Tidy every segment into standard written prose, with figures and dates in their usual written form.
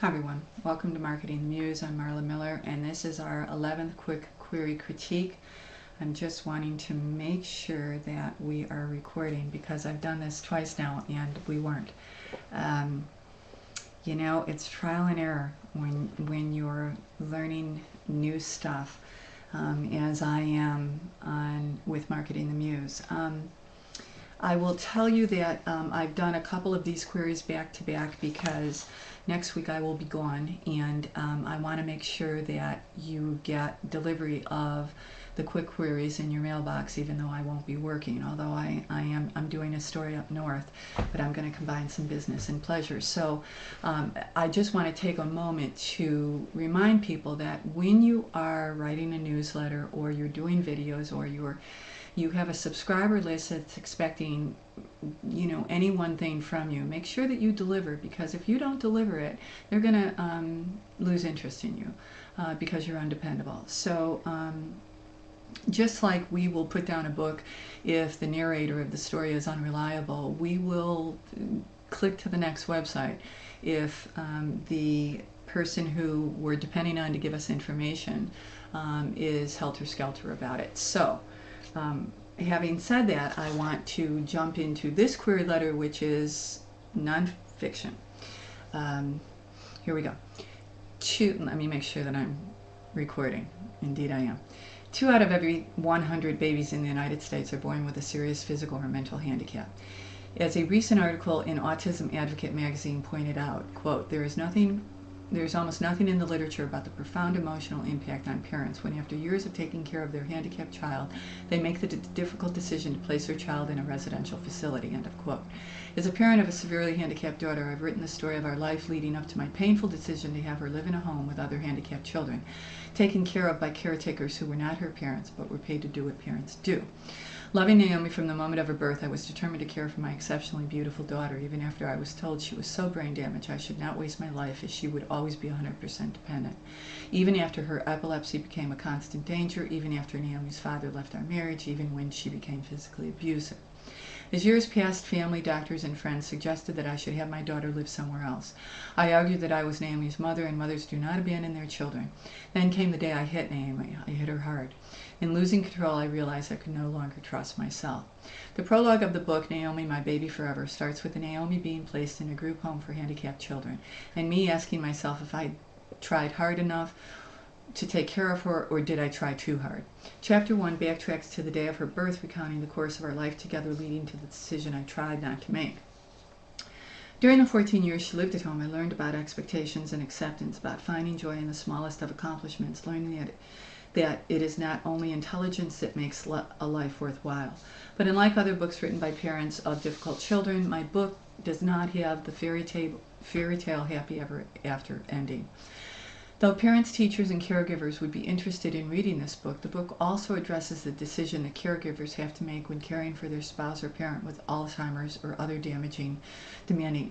Hi everyone, welcome to Marketing the Muse. I'm Marla Miller and this is our 11th quick query critique. I'm just wanting to make sure that we are recording because I've done this twice now and we weren't. You know, it's trial and error when you're learning new stuff, as I am with Marketing the Muse. I will tell you that I've done a couple of these queries back to back because next week I will be gone, and I want to make sure that you get delivery of the quick queries in your mailbox, even though I won't be working. Although I'm doing a story up north, but I'm going to combine some business and pleasure. So I just want to take a moment to remind people that when you are writing a newsletter or you're doing videos or you have a subscriber list that's expecting, you know, any one thing from you, make sure that you deliver, because if you don't deliver it, they're going to lose interest in you because you're undependable. So just like we will put down a book if the narrator of the story is unreliable, we will click to the next website if the person who we're depending on to give us information is helter-skelter about it. So having said that, I want to jump into this query letter, which is nonfiction. Here we go. Let me make sure that I'm recording. Indeed I am. 2 out of every 100 babies in the United States are born with a serious physical or mental handicap. As a recent article in Autism Advocate magazine pointed out, quote, there is almost nothing in the literature about the profound emotional impact on parents when, after years of taking care of their handicapped child, they make the difficult decision to place their child in a residential facility, end of quote. As a parent of a severely handicapped daughter, I've written the story of our life leading up to my painful decision to have her live in a home with other handicapped children, taken care of by caretakers who were not her parents but were paid to do what parents do. Loving Naomi from the moment of her birth, I was determined to care for my exceptionally beautiful daughter, even after I was told she was so brain damaged I should not waste my life, as she would always be 100% dependent. Even after her epilepsy became a constant danger, even after Naomi's father left our marriage, even when she became physically abusive. As years passed, family, doctors, and friends suggested that I should have my daughter live somewhere else. I argued that I was Naomi's mother, and mothers do not abandon their children. Then came the day I hit Naomi. I hit her hard. In losing control, I realized I could no longer trust myself. The prologue of the book, Naomi, My Baby Forever, starts with Naomi being placed in a group home for handicapped children, and me asking myself if I tried hard enough to take care of her, or did I try too hard? Chapter 1 backtracks to the day of her birth, recounting the course of our life together, leading to the decision I tried not to make. During the 14 years she lived at home, I learned about expectations and acceptance, about finding joy in the smallest of accomplishments, learning that it is not only intelligence that makes a life worthwhile. But unlike other books written by parents of difficult children, my book does not have the fairy tale happy ever after ending. Though parents, teachers, and caregivers would be interested in reading this book, the book also addresses the decision that caregivers have to make when caring for their spouse or parent with Alzheimer's or other demanding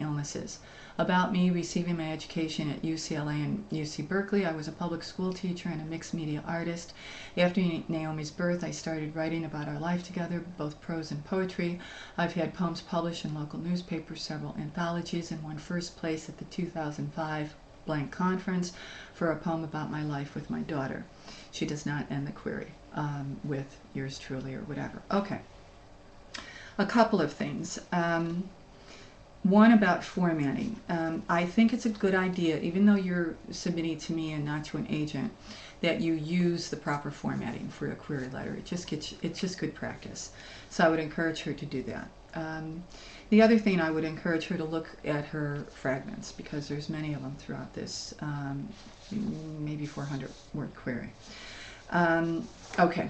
illnesses. About me, receiving my education at UCLA and UC Berkeley, I was a public school teacher and a mixed media artist. After Naomi's birth, I started writing about our life together, both prose and poetry. I've had poems published in local newspapers, several anthologies, and won first place at the 2005 Blank Conference for a poem about my life with my daughter. She does not end the query with yours truly or whatever. Okay. A couple of things. One about formatting. I think it's a good idea, even though you're submitting to me and not to an agent, that you use the proper formatting for a query letter. It's just good practice. So I would encourage her to do that. The other thing, I would encourage her to look at her fragments, because there's many of them throughout this maybe 400 word query. Okay.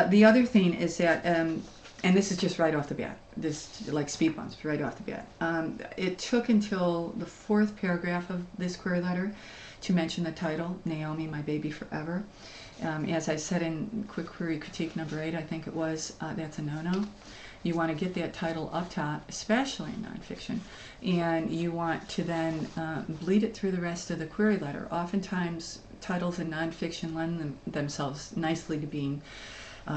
The other thing is that, and this is just right off the bat, this like speed bumps right off the bat. It took until the 4th paragraph of this query letter to mention the title, Naomi, My Baby Forever. As I said in Quick Query Critique number 8, I think it was, that's a no-no. You want to get that title up top, especially in nonfiction, and you want to then bleed it through the rest of the query letter. Oftentimes, titles in nonfiction lend themselves nicely to being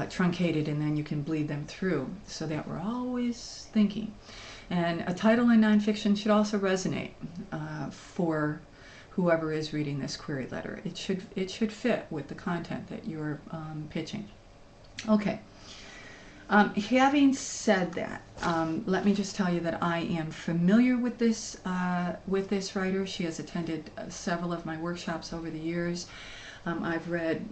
truncated, and then you can bleed them through, so that we're always thinking. And a title in nonfiction should also resonate for whoever is reading this query letter. It should fit with the content that you're pitching. Okay. Having said that, let me just tell you that I am familiar with this writer. She has attended several of my workshops over the years. I've read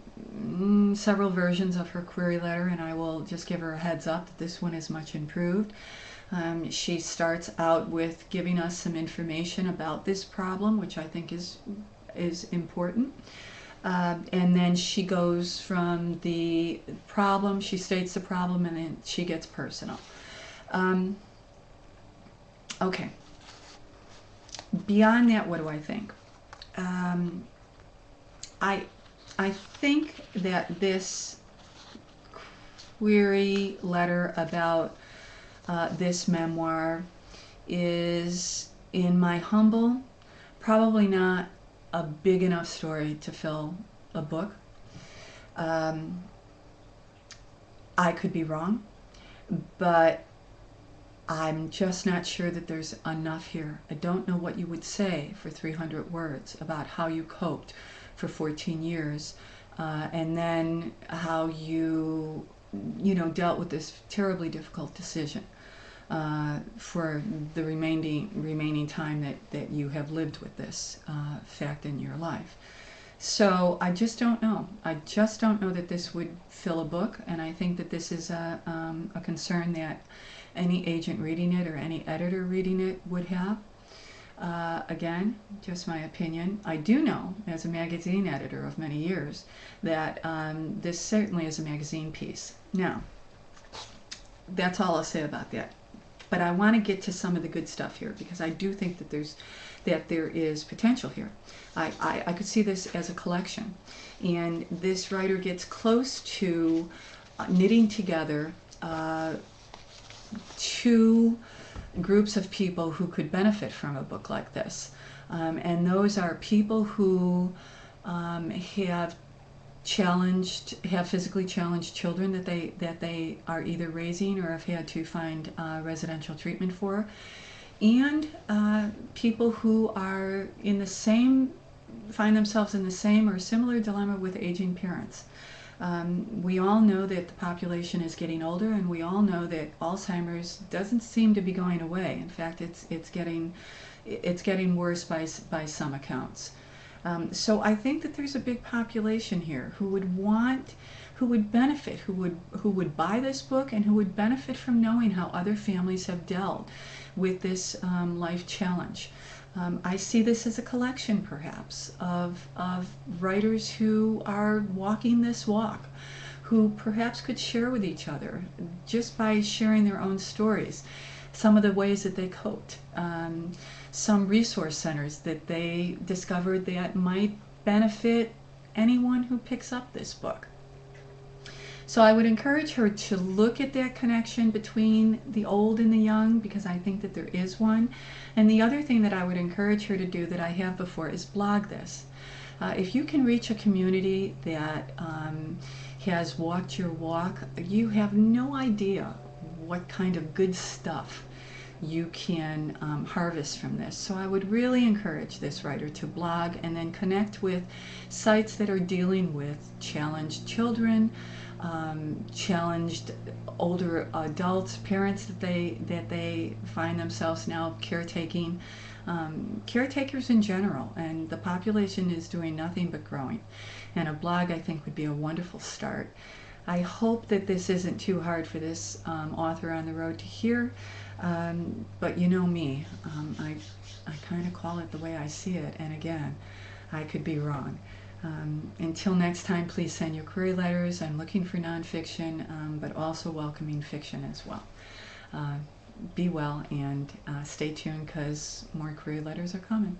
several versions of her query letter, and I will just give her a heads up that this one is much improved. She starts out with giving us some information about this problem, which I think is important. And then she goes from the problem, she states the problem, and then she gets personal. Okay. Beyond that, what do I think? I think that this query letter about this memoir is, in my humble, probably not a big enough story to fill a book. I could be wrong, but I'm just not sure that there's enough here. I don't know what you would say for 300 words about how you coped for 14 years, and then how you dealt with this terribly difficult decision for the remaining time that you have lived with this fact in your life. So I just don't know. I just don't know that this would fill a book, and I think that this is a concern that any agent reading it or any editor reading it would have. Again, just my opinion. I do know, as a magazine editor of many years, that this certainly is a magazine piece. Now, that's all I'll say about that. But I want to get to some of the good stuff here, because I do think that there is potential here. I could see this as a collection, and this writer gets close to knitting together two groups of people who could benefit from a book like this, and those are people who have physically challenged children that they are either raising or have had to find residential treatment for, and people who are find themselves in the same or similar dilemma with aging parents. We all know that the population is getting older, and we all know that Alzheimer's doesn't seem to be going away. In fact, it's getting worse by some accounts. So I think that there's a big population here who would benefit, who would buy this book, and who would benefit from knowing how other families have dealt with this life challenge. I see this as a collection, perhaps, of writers who are walking this walk, who perhaps could share with each other, just by sharing their own stories, some of the ways that they coped, some resource centers that they discovered that might benefit anyone who picks up this book. So I would encourage her to look at that connection between the old and the young, because I think that there is one. And the other thing that I would encourage her to do that I have before is blog this. If you can reach a community that has walked your walk, you have no idea what kind of good stuff you can harvest from this. So I would really encourage this writer to blog, and then connect with sites that are dealing with challenged children, challenged older adults, parents that they find themselves now caretaking, caretakers in general, and the population is doing nothing but growing. And a blog, I think, would be a wonderful start. I hope that this isn't too hard for this author on the road to hear, but you know me, I kind of call it the way I see it, and again, I could be wrong. Until next time, please send your query letters. I'm looking for nonfiction, but also welcoming fiction as well. Be well, and stay tuned, because more query letters are coming.